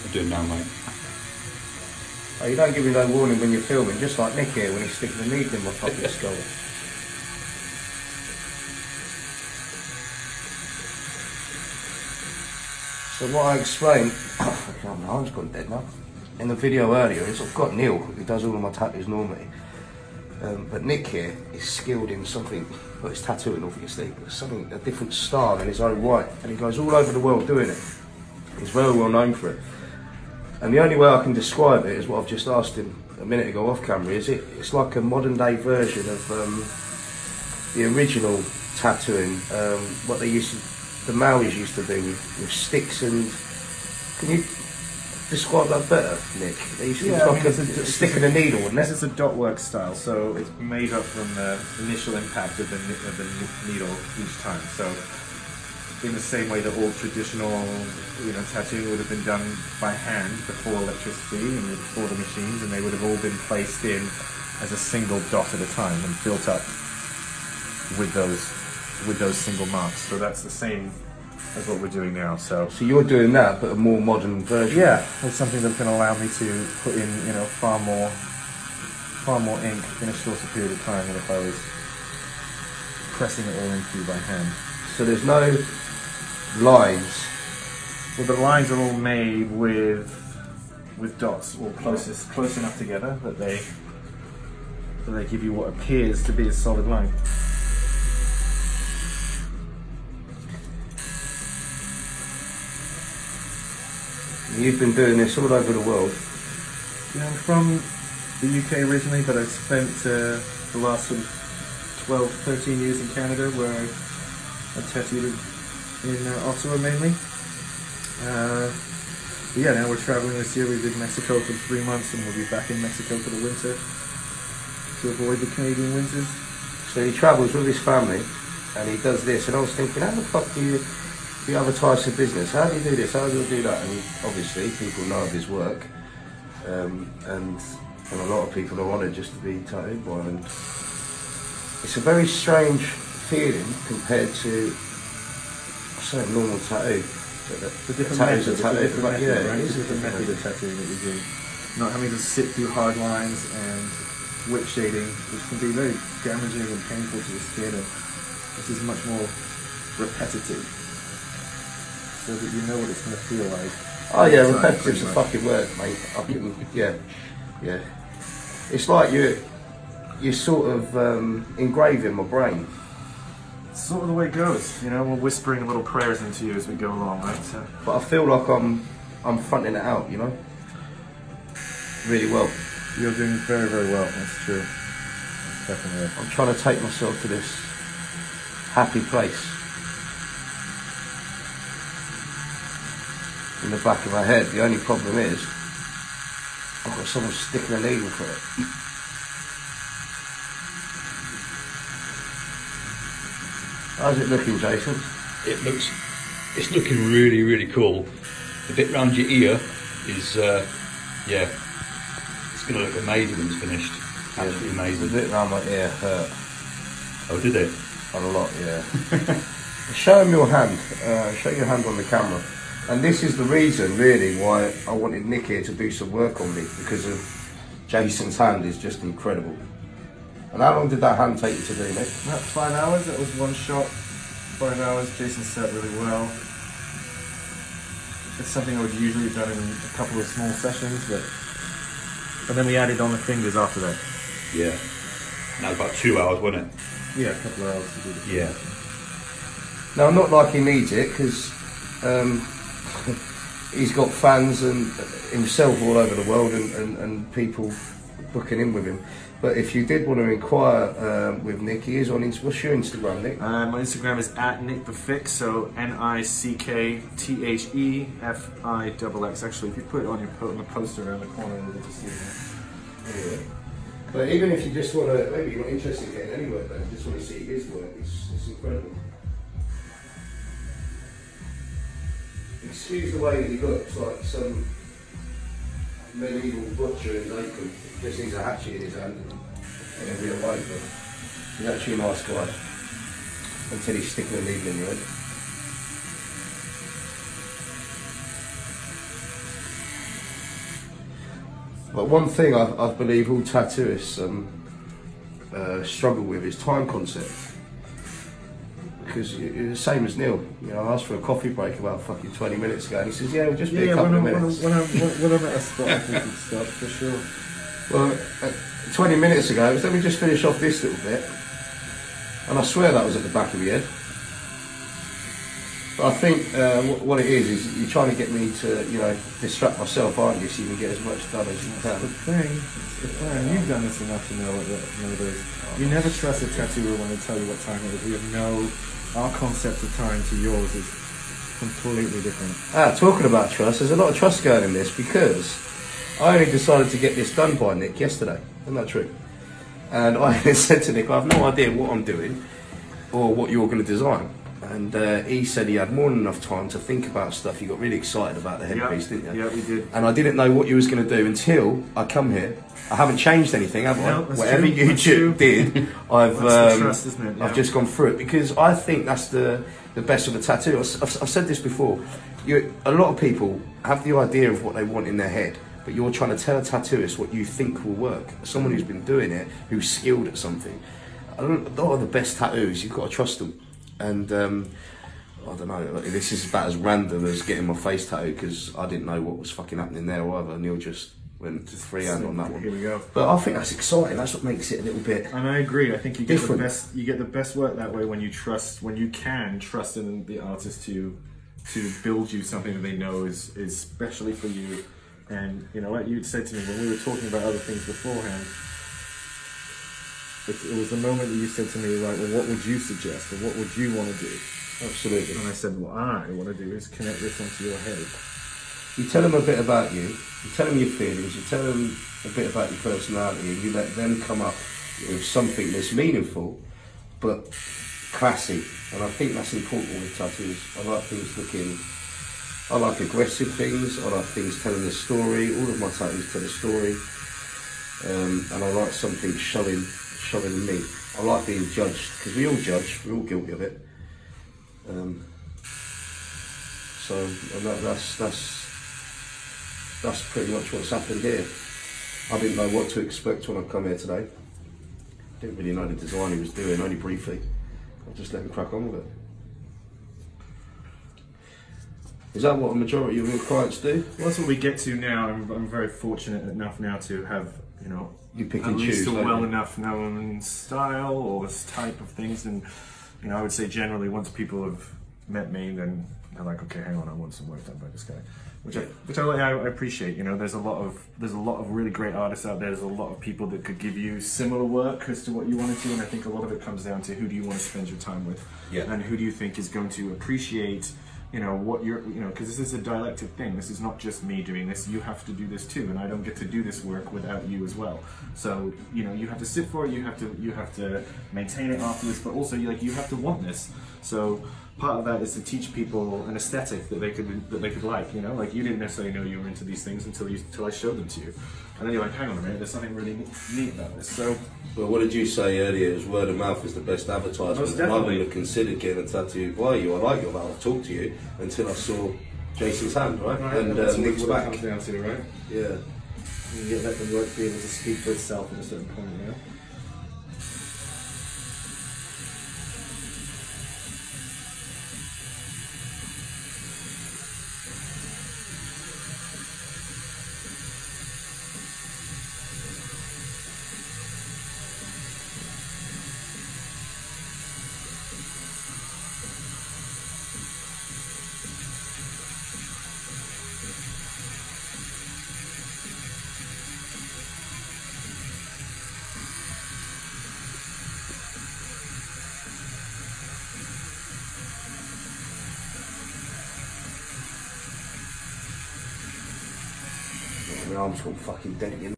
I'll do it now, mate. Oh, you don't give me no warning when you're filming, just like Nick here when he's sticking the needle in my fucking skull. So what I explained, oh, my arm's gone dead now. In the video earlier is I've got Neil who does all of my tattoos normally. But Nick here is skilled in something, well, it's tattooing obviously, but something, a different style in his own right. And he goes all over the world doing it. He's very well known for it. And the only way I can describe it is what I've just asked him a minute ago off camera, is it's like a modern day version of the original tattooing, what they used to, the Maoris used to do with sticks and, can you describe that better, Nick? They used to like a stick and a needle, wouldn't it? This is a dot work style, so it's made up from the initial impact of the needle each time. So in the same way that all traditional, tattooing would have been done by hand before electricity and before the machines, and they would have all been placed in as a single dot at a time and built up with those single marks. So that's the same as what we're doing now. So you're doing that, but a more modern version. Yeah, it's something that's going to allow me to put in, far more ink in a shorter period of time than if I was pressing it all into by hand. So there's no lines. Well, the lines are all made with dots, all close enough together that they give you what appears to be a solid line. You've been doing this all over the world. Yeah, I'm from the UK originally, but I've spent the last sort of 12, 13 years in Canada, where I tattooed in Ottawa mainly. But yeah, now we're traveling this year. We did Mexico for 3 months, and we'll be back in Mexico for the winter to avoid the Canadian winters. So he travels with his family, and he does this. And I was thinking, how the fuck do you advertise your business? How do you do this? How do you do that? And obviously, people know of his work, and a lot of people are honoured just to be tattooed by him. And it's a very strange feeling compared to, say, a normal tattoo. The different method, right? It's a different method of tattooing that we do. Not having to sit through hard lines and whip shading, which can be very damaging and painful to the skin. And this is much more repetitive, so that you know what it's going to feel like. Oh yeah, repetitive's a fucking word, mate. Yeah. It's like you're sort of engraving my brain. It's sort of the way it goes, we're whispering little prayers into you as we go along, right? So. But I feel like I'm fronting it out, really well. You're doing very, very well, that's true. Definitely. I'm trying to take myself to this happy place in the back of my head. The only problem is I've got someone sticking a needle for it. How's it looking, Jason? It's looking really, really cool. The bit round your ear is, yeah, it's going to look amazing when it's finished. Absolutely amazing. The bit round my ear hurt. Oh, did it? A lot, yeah. Show him your hand. Show your hand on the camera. And this is the reason, really, why I wanted Nick here to do some work on me, because of Jason's hand is just incredible. And how long did that hand take you to do, Nick? About 5 hours. That was one shot. 5 hours. Jason set really well. It's something I would usually have done in a couple of small sessions, but then we added on the fingers after that. Yeah. That was about 2 hours, wasn't it? Yeah, a couple of hours to do the yeah. Now, not like he needs it, because he's got fans and himself all over the world, and people booking in with him. But if you did want to inquire with Nick, he is on what's your Instagram, Nick? My Instagram is @NickTheFixx, so NickTheFixx. Actually, if you put it on the poster around the corner, you'll get to see it. Yeah. But even if you just want to, maybe you're not interested in getting any work done, you just want to see his work, it's incredible. Excuse the way that he looks, like some medieval butcher in Lakeland. Just needs a hatchet in his hand and he'll be away, but he's actually a nice guy until he's sticking a needle in your head. But one thing I believe all tattooists struggle with is time concept. Because it's the same as Neil. You know, I asked for a coffee break about fucking 20 minutes ago, and he says, "Yeah, it'll just be a couple of minutes." When I'm at a spot, I think it's stop for sure. Well, 20 minutes ago, it was, let me just finish off this little bit, and I swear that was at the back of your head. But I think what it is you're trying to get me to, you know, distract myself, aren't you, so you can get as much done as you can. The thing, you've done this enough to know this. You never trust a tattooer when they tell you what time it is. We have our concept of time to yours is completely different. Talking about trust, there's a lot of trust going in this, because I only decided to get this done by Nick yesterday. Isn't that true? And I said to Nick, I have no idea what I'm doing or what you're going to design. And he said he had more than enough time to think about stuff. You got really excited about the headpiece, didn't you? Yeah, we did. And I didn't know what you was going to do until I come here. I haven't changed anything, have I? No, Whatever you did, I've the trust, isn't it? Yeah. I've just gone through it, because I think that's the best of a tattoo. I've said this before. A lot of people have the idea of what they want in their head, but you're trying to tell a tattooist what you think will work. Someone who's been doing it, who's skilled at something. A lot of the best tattoos, you've got to trust them. And I don't know, this is about as random as getting my face tattooed, because I didn't know what was fucking happening there either. Neil just went to freehand on that one. Here we go. But I think that's exciting. That's what makes it a little bit. And I agree. I think you get different. the best. You get the best work that way when you can trust in the artist to build you something that they know is specially for you. And you know, like you'd said to me when we were talking about other things beforehand. It was the moment that you said to me, like, well, what would you suggest, or what would you want to do? Absolutely. And I said, what I want to do is connect this onto your head. You tell them a bit about you tell them your feelings, you tell them a bit about your personality, and you let them come up with something that's meaningful, but classy. And I think that's important with tattoos. I like things looking, I like aggressive things, I like things telling a story. All of my tattoos tell a story. And I like something showing me. I like being judged, because we all judge, we're all guilty of it. So that's pretty much what's happened here. I didn't know what to expect when I come here today. Didn't really know the design he was doing, only briefly. I just let him crack on with it. Is that what a majority of your clients do? Well, that's what we get to now. I'm very fortunate enough now to have, you know, you pick at and least choose, a don't well you? enough known style or type of things. And, you know, I would say generally once people have met me, then they're like, okay, hang on, I want some work done by this guy. Which I appreciate. You know, there's a lot of really great artists out there. There's a lot of people that could give you similar work as to what you wanted to, and I think a lot of it comes down to who do you want to spend your time with, and who do you think is going to appreciate, you know, what you're, you know, because this is a dialectic thing. This is not just me doing this. You have to do this too, and I don't get to do this work without you as well. So, you know, you have to sit for it. You have to maintain it afterwards, but also you have to want this. So part of that is to teach people an aesthetic that they could like. You know, like you didn't necessarily know you were into these things until I showed them to you, and then you're like, hang on a minute, there's something really neat about this. So, well, what did you say earlier? It was word of mouth is the best advertisement. Most I definitely. wouldn't have considered getting a tattoo by you. I like your mouth, talk to you until I saw Jason's hand, right? And that's Nick's what it back. comes down to, right? Yeah. You let the work be able to speak for itself at a certain point, you know? My arm's gone fucking dead again.